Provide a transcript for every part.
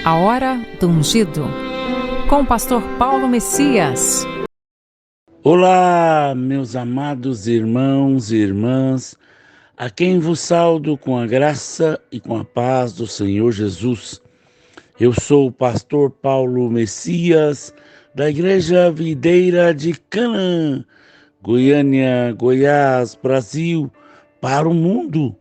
A Hora do Ungido, com o pastor Paulo Messias. Olá, meus amados irmãos e irmãs, a quem vos saúdo com a graça e com a paz do Senhor Jesus. Eu sou o pastor Paulo Messias, da Igreja Videira de Canaã, Goiânia, Goiás, Brasil, para o mundo,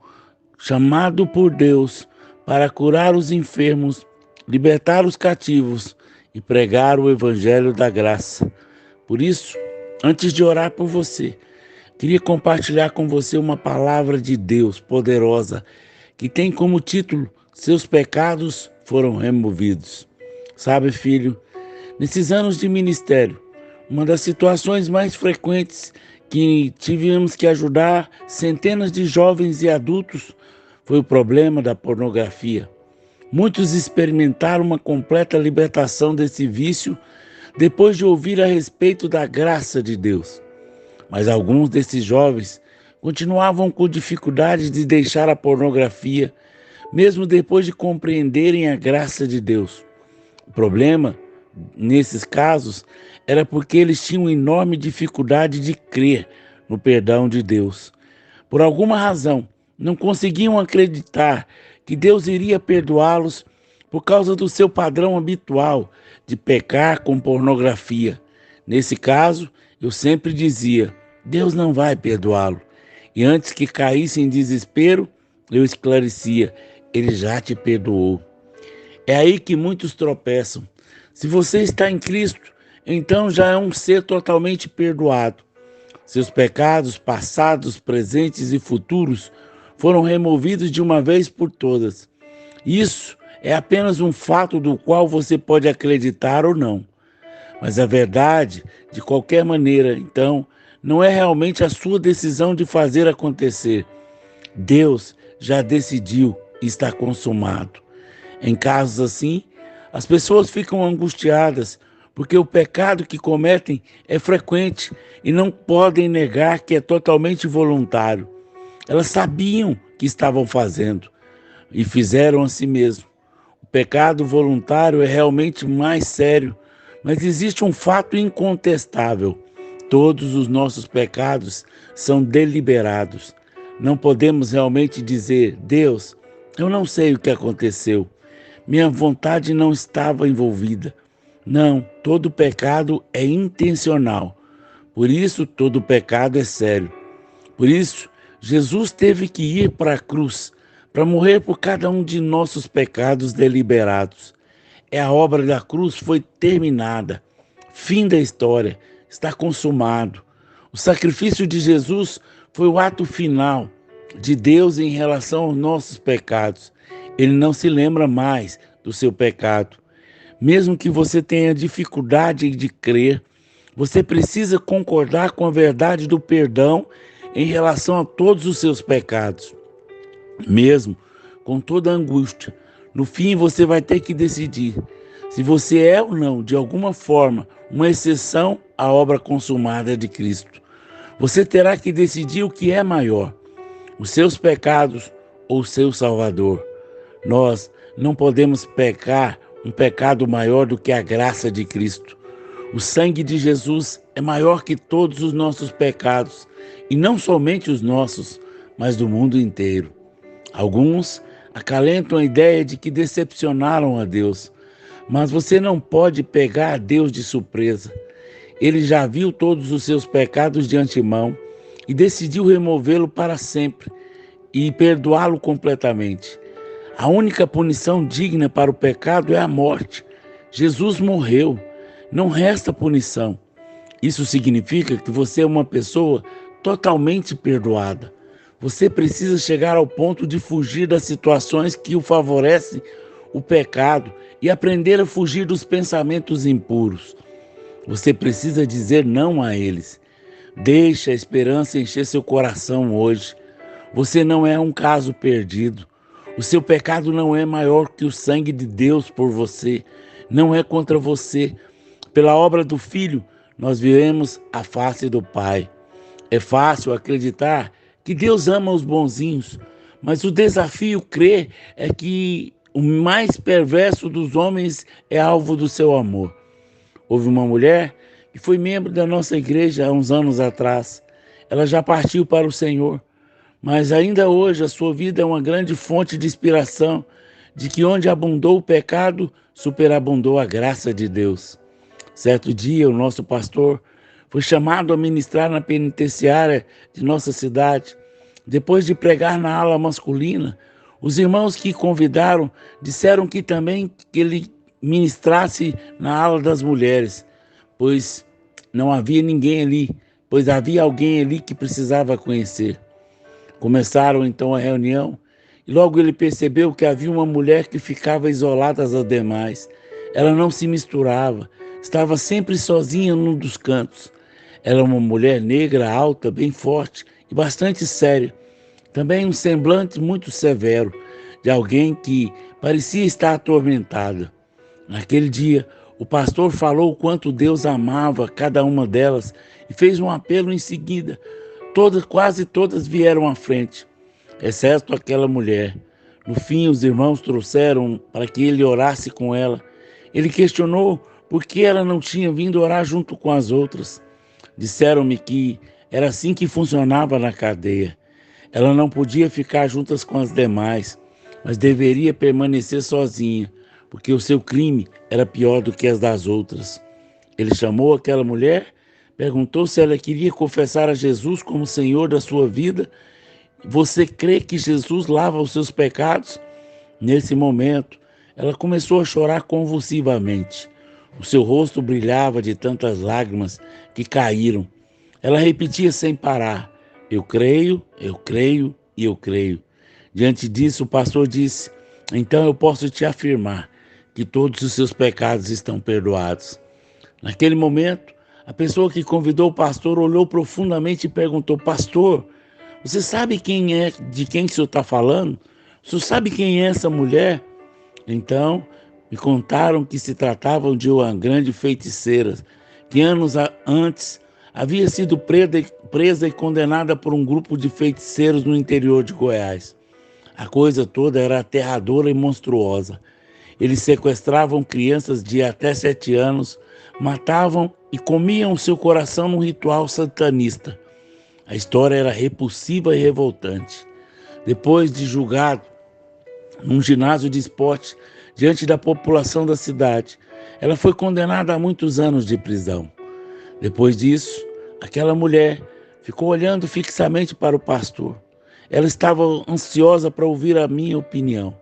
chamado por Deus para curar os enfermos, libertar os cativos e pregar o Evangelho da graça. Por isso, antes de orar por você, queria compartilhar com você uma palavra de Deus poderosa, que tem como título: Seus pecados foram removidos. Sabe, filho, nesses anos de ministério, uma das situações mais frequentes que tivemos que ajudar centenas de jovens e adultos foi o problema da pornografia. Muitos experimentaram uma completa libertação desse vício depois de ouvir a respeito da graça de Deus. Mas alguns desses jovens continuavam com dificuldade de deixar a pornografia, mesmo depois de compreenderem a graça de Deus. O problema, nesses casos, era porque eles tinham enorme dificuldade de crer no perdão de Deus. Por alguma razão, não conseguiam acreditar que Deus iria perdoá-los por causa do seu padrão habitual de pecar com pornografia. Nesse caso, eu sempre dizia: Deus não vai perdoá-lo. E antes que caísse em desespero, eu esclarecia: Ele já te perdoou. É aí que muitos tropeçam. Se você está em Cristo, então já é um ser totalmente perdoado. Seus pecados passados, presentes e futuros foram removidos de uma vez por todas. Isso é apenas um fato do qual você pode acreditar ou não. Mas a verdade, de qualquer maneira, então, não é realmente a sua decisão de fazer acontecer. Deus já decidiu e está consumado. Em casos assim, as pessoas ficam angustiadas porque o pecado que cometem é frequente e não podem negar que é totalmente voluntário. Elas sabiam que estavam fazendo e fizeram a si mesmo. O pecado voluntário é realmente mais sério, mas existe um fato incontestável: todos os nossos pecados são deliberados. Não podemos realmente dizer: Deus, eu não sei o que aconteceu, minha vontade não estava envolvida. Não, todo pecado é intencional. Por isso, todo pecado é sério. Por isso, Jesus teve que ir para a cruz, para morrer por cada um de nossos pecados deliberados. A obra da cruz foi terminada. Fim da história. Está consumado. O sacrifício de Jesus foi o ato final de Deus em relação aos nossos pecados. Ele não se lembra mais do seu pecado. Mesmo que você tenha dificuldade de crer, você precisa concordar com a verdade do perdão em relação a todos os seus pecados. Mesmo com toda a angústia, no fim você vai ter que decidir se você é ou não, de alguma forma, uma exceção à obra consumada de Cristo. Você terá que decidir o que é maior: os seus pecados ou o seu Salvador. Nós não podemos pecar um pecado maior do que a graça de Cristo. O sangue de Jesus é maior que todos os nossos pecados, e não somente os nossos, mas do mundo inteiro. Alguns acalentam a ideia de que decepcionaram a Deus, mas você não pode pegar a Deus de surpresa. Ele já viu todos os seus pecados de antemão e decidiu removê-lo para sempre e perdoá-lo completamente. A única punição digna para o pecado é a morte. Jesus morreu. Não resta punição. Isso significa que você é uma pessoa totalmente perdoada. Você precisa chegar ao ponto de fugir das situações que o favorecem o pecado e aprender a fugir dos pensamentos impuros. Você precisa dizer não a eles. Deixe a esperança encher seu coração hoje. Você não é um caso perdido. O seu pecado não é maior que o sangue de Deus por você. Não é contra você. Pela obra do Filho, nós vemos a face do Pai. É fácil acreditar que Deus ama os bonzinhos, mas o desafio crer é que o mais perverso dos homens é alvo do seu amor. Houve uma mulher que foi membro da nossa igreja há uns anos atrás. Ela já partiu para o Senhor, mas ainda hoje a sua vida é uma grande fonte de inspiração, de que onde abundou o pecado, superabundou a graça de Deus. Certo dia, o nosso pastor foi chamado a ministrar na penitenciária de nossa cidade. Depois de pregar na ala masculina, os irmãos que convidaram disseram que também que ele ministrasse na ala das mulheres, pois não havia ninguém ali, pois havia alguém ali que precisava conhecer. Começaram então a reunião e logo ele percebeu que havia uma mulher que ficava isolada das demais. Ela não se misturava, estava sempre sozinha num dos cantos. Era uma mulher negra, alta, bem forte e bastante séria. Também um semblante muito severo, de alguém que parecia estar atormentada. Naquele dia, o pastor falou o quanto Deus amava cada uma delas e fez um apelo em seguida. Quase todas vieram à frente, exceto aquela mulher. No fim, os irmãos trouxeram para que ele orasse com ela. Ele questionou por que ela não tinha vindo orar junto com as outras. Disseram-me que era assim que funcionava na cadeia. Ela não podia ficar juntas com as demais, mas deveria permanecer sozinha, porque o seu crime era pior do que as das outras. Ele chamou aquela mulher, perguntou se ela queria confessar a Jesus como Senhor da sua vida. Você crê que Jesus lava os seus pecados? Nesse momento, ela começou a chorar convulsivamente. O seu rosto brilhava de tantas lágrimas que caíram. Ela repetia sem parar: eu creio, eu creio e eu creio. Diante disso, o pastor disse: então eu posso te afirmar que todos os seus pecados estão perdoados. Naquele momento, a pessoa que convidou o pastor olhou profundamente e perguntou: pastor, você sabe de quem que o senhor está falando? O senhor sabe quem é essa mulher? Então, me contaram que se tratavam de uma grande feiticeira, que anos antes havia sido presa e condenada por um grupo de feiticeiros no interior de Goiás. A coisa toda era aterradora e monstruosa. Eles sequestravam crianças de até 7 anos, matavam e comiam seu coração num ritual satanista. A história era repulsiva e revoltante. Depois de julgado num ginásio de esporte diante da população da cidade, ela foi condenada a muitos anos de prisão. Depois disso, aquela mulher ficou olhando fixamente para o pastor. Ela estava ansiosa para ouvir a minha opinião.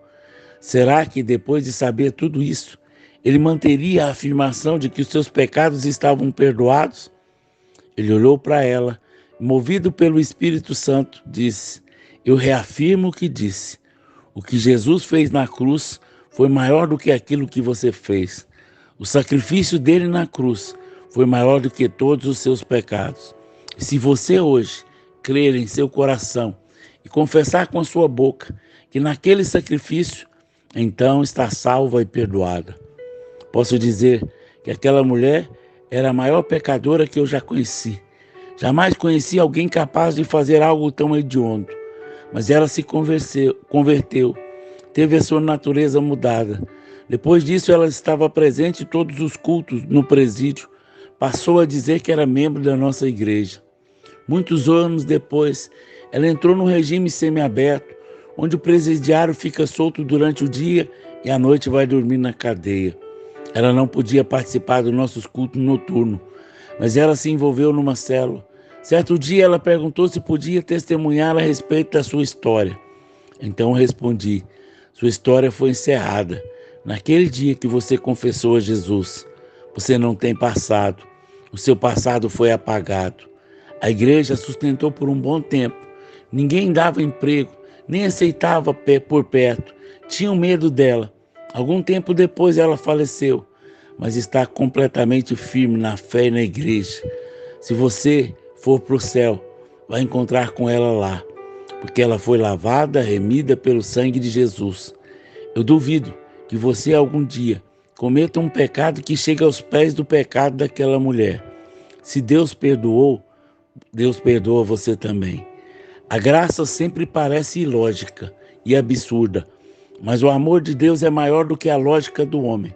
Será que depois de saber tudo isso, ele manteria a afirmação de que os seus pecados estavam perdoados? Ele olhou para ela, movido pelo Espírito Santo, disse: eu reafirmo o que disse. O que Jesus fez na cruz foi maior do que aquilo que você fez. O sacrifício dele na cruz foi maior do que todos os seus pecados. E se você hoje crer em seu coração e confessar com a sua boca que naquele sacrifício, então está salva e perdoada. Posso dizer que aquela mulher era a maior pecadora que eu já conheci. Jamais conheci alguém capaz de fazer algo tão hediondo. Mas ela se converteu, teve a sua natureza mudada. Depois disso, ela estava presente em todos os cultos no presídio. Passou a dizer que era membro da nossa igreja. Muitos anos depois, ela entrou no regime semiaberto, onde o presidiário fica solto durante o dia e à noite vai dormir na cadeia. Ela não podia participar dos nossos cultos noturnos, mas ela se envolveu numa célula. Certo dia ela perguntou se podia testemunhar a respeito da sua história. Então eu respondi: sua história foi encerrada naquele dia que você confessou a Jesus. Você não tem passado, o seu passado foi apagado. A igreja sustentou por um bom tempo. Ninguém dava emprego, nem aceitava por perto. Tinham medo dela. Algum tempo depois ela faleceu, mas está completamente firme na fé e na igreja. Se você for para o céu, vai encontrar com ela lá, porque ela foi lavada, remida pelo sangue de Jesus. Eu duvido que você algum dia cometa um pecado que chegue aos pés do pecado daquela mulher. Se Deus perdoou, Deus perdoa você também. A graça sempre parece ilógica e absurda, Mas o amor de Deus é maior do que a lógica do homem.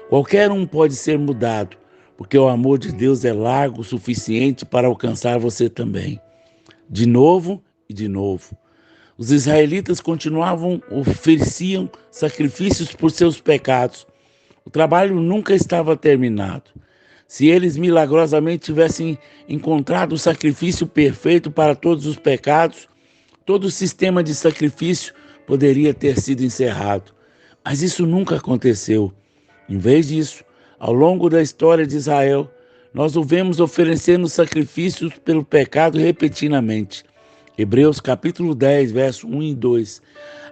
Qualquer um pode ser mudado, porque o amor de Deus é largo o suficiente para alcançar você também. De novo e de novo. Os israelitas ofereciam sacrifícios por seus pecados. O trabalho nunca estava terminado. Se eles milagrosamente tivessem encontrado o sacrifício perfeito para todos os pecados, todo o sistema de sacrifício poderia ter sido encerrado. Mas isso nunca aconteceu. Em vez disso, ao longo da história de Israel, nós o vemos oferecendo sacrifícios pelo pecado repetidamente. Hebreus capítulo 10, verso 1 e 2.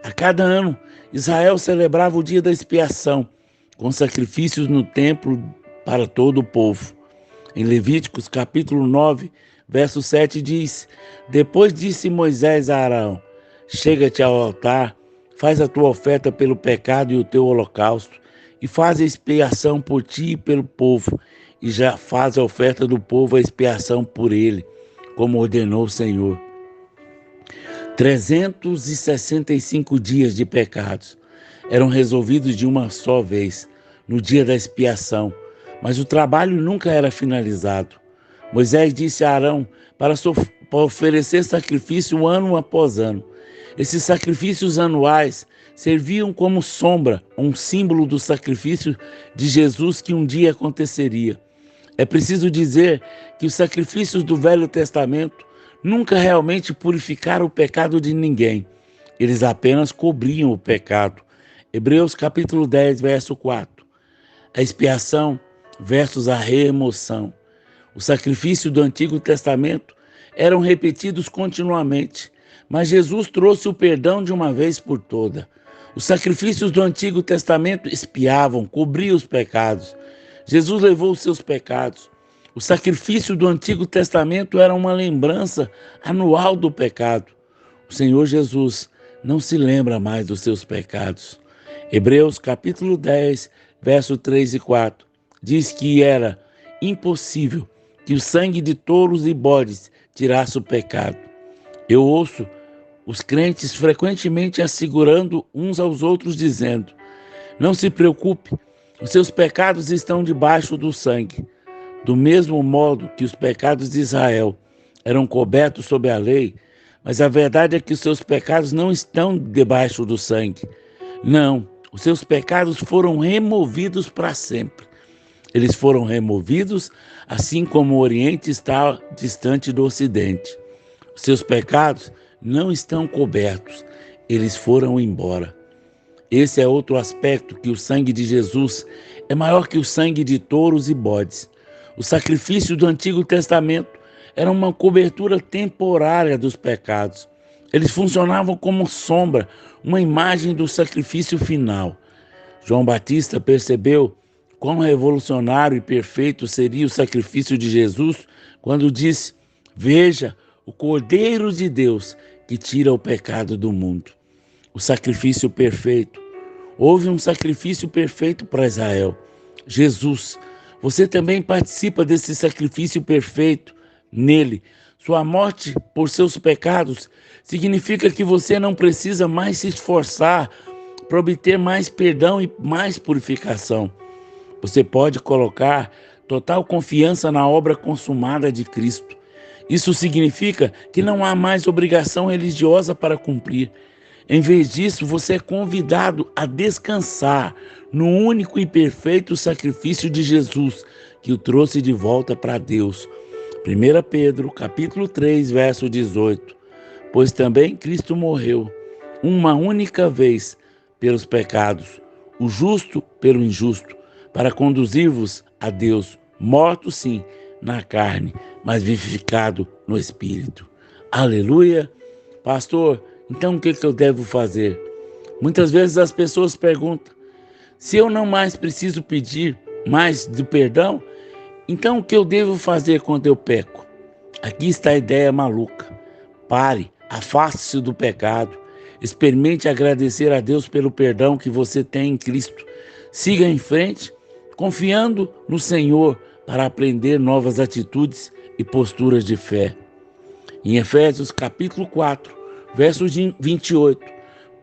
A cada ano, Israel celebrava o dia da expiação, com sacrifícios no templo para todo o povo. Em Levíticos capítulo 9, verso 7 diz: Depois disse Moisés a Arão: Chega-te ao altar, faz a tua oferta pelo pecado e o teu holocausto, e faz a expiação por ti e pelo povo, e já faz a oferta do povo a expiação por ele, como ordenou o Senhor. 365 dias de pecados eram resolvidos de uma só vez, no dia da expiação, mas o trabalho nunca era finalizado. Moisés disse a Arão para oferecer sacrifício ano após ano. Esses sacrifícios anuais serviam como sombra, um símbolo do sacrifício de Jesus que um dia aconteceria. É preciso dizer que os sacrifícios do Velho Testamento nunca realmente purificaram o pecado de ninguém. Eles apenas cobriam o pecado. Hebreus capítulo 10, verso 4. A expiação versus a remoção. O sacrifício do Antigo Testamento eram repetidos continuamente, mas Jesus trouxe o perdão de uma vez por toda. Os sacrifícios do Antigo Testamento expiavam, cobriam os pecados. Jesus levou os seus pecados. O sacrifício do Antigo Testamento era uma lembrança anual do pecado. O Senhor Jesus não se lembra mais dos seus pecados. Hebreus capítulo 10, verso 3 e 4, diz que era impossível que o sangue de touros e bodes tirasse o pecado. Eu ouço os crentes frequentemente assegurando uns aos outros, dizendo: Não se preocupe, os seus pecados estão debaixo do sangue. Do mesmo modo que os pecados de Israel eram cobertos sob a lei, mas a verdade é que os seus pecados não estão debaixo do sangue. Não, os seus pecados foram removidos para sempre. Eles foram removidos, assim como o Oriente está distante do Ocidente. Os seus pecados não estão cobertos, eles foram embora. Esse é outro aspecto, que o sangue de Jesus é maior que o sangue de touros e bodes. O sacrifício do Antigo Testamento era uma cobertura temporária dos pecados. Eles funcionavam como sombra, uma imagem do sacrifício final. João Batista percebeu quão revolucionário e perfeito seria o sacrifício de Jesus quando disse: Veja, o Cordeiro de Deus que tira o pecado do mundo. O sacrifício perfeito. Houve um sacrifício perfeito para Israel. Jesus. Você também participa desse sacrifício perfeito. Nele, sua morte por seus pecados significa que você não precisa mais se esforçar para obter mais perdão e mais purificação. Você pode colocar total confiança na obra consumada de Cristo. Isso significa que não há mais obrigação religiosa para cumprir. Em vez disso, você é convidado a descansar no único e perfeito sacrifício de Jesus, que o trouxe de volta para Deus. 1 Pedro, capítulo 3, verso 18. Pois também Cristo morreu uma única vez pelos pecados, o justo pelo injusto, para conduzir-vos a Deus, morto sim na carne, mas vivificado no Espírito. Aleluia! Pastor, então o que eu devo fazer? Muitas vezes as pessoas perguntam: se eu não mais preciso pedir mais do perdão, então o que eu devo fazer quando eu peco? Aqui está a ideia maluca. Pare, afaste-se do pecado, experimente agradecer a Deus pelo perdão que você tem em Cristo. Siga em frente, confiando no Senhor para aprender novas atitudes e posturas de fé. Em Efésios capítulo 4, verso 28,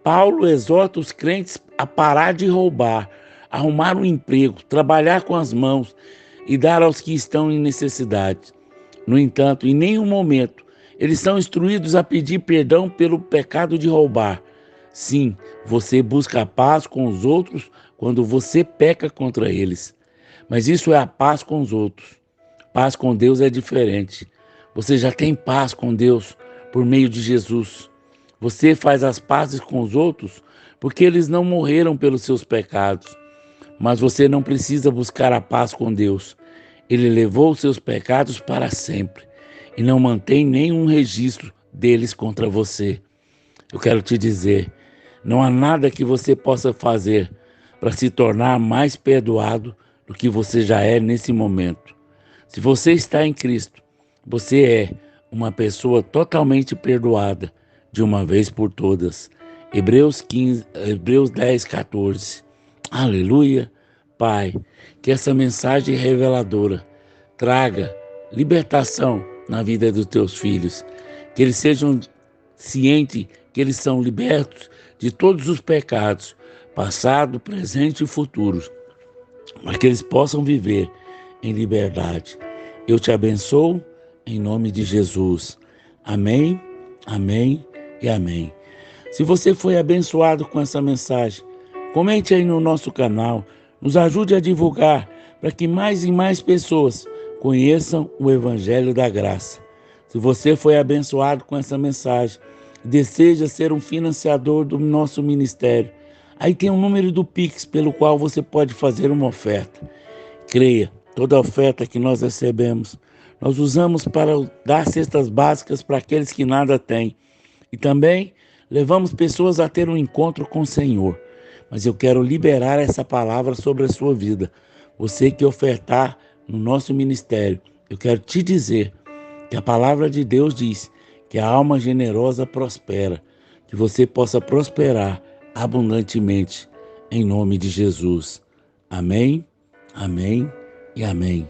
Paulo exorta os crentes a parar de roubar, arrumar um emprego, trabalhar com as mãos e dar aos que estão em necessidade. No entanto, em nenhum momento eles são instruídos a pedir perdão pelo pecado de roubar. Sim, você busca a paz com os outros quando você peca contra eles. Mas isso é a paz com os outros. Paz com Deus é diferente. Você já tem paz com Deus por meio de Jesus. Você faz as pazes com os outros porque eles não morreram pelos seus pecados. Mas você não precisa buscar a paz com Deus. Ele levou os seus pecados para sempre e não mantém nenhum registro deles contra você. Eu quero te dizer, não há nada que você possa fazer para se tornar mais perdoado do que você já é nesse momento. Se você está em Cristo, você é uma pessoa totalmente perdoada de uma vez por todas. Hebreus 10, 14. Aleluia. Pai, que essa mensagem reveladora traga libertação na vida dos teus filhos, que eles sejam cientes que eles são libertos de todos os pecados, passado, presente e futuros, para que eles possam viver em liberdade. Eu te abençoo em nome de Jesus. Amém, amém e amém. Se você foi abençoado com essa mensagem, comente aí no nosso canal, nos ajude a divulgar para que mais e mais pessoas conheçam o Evangelho da Graça. Se você foi abençoado com essa mensagem e deseja ser um financiador do nosso ministério, aí tem um número do Pix pelo qual você pode fazer uma oferta. Creia, toda oferta que nós recebemos, nós usamos para dar cestas básicas para aqueles que nada têm. E também levamos pessoas a ter um encontro com o Senhor. Mas eu quero liberar essa palavra sobre a sua vida. Você que ofertar no nosso ministério, eu quero te dizer que a palavra de Deus diz que a alma generosa prospera, que você possa prosperar abundantemente em nome de Jesus. Amém, amém e amém.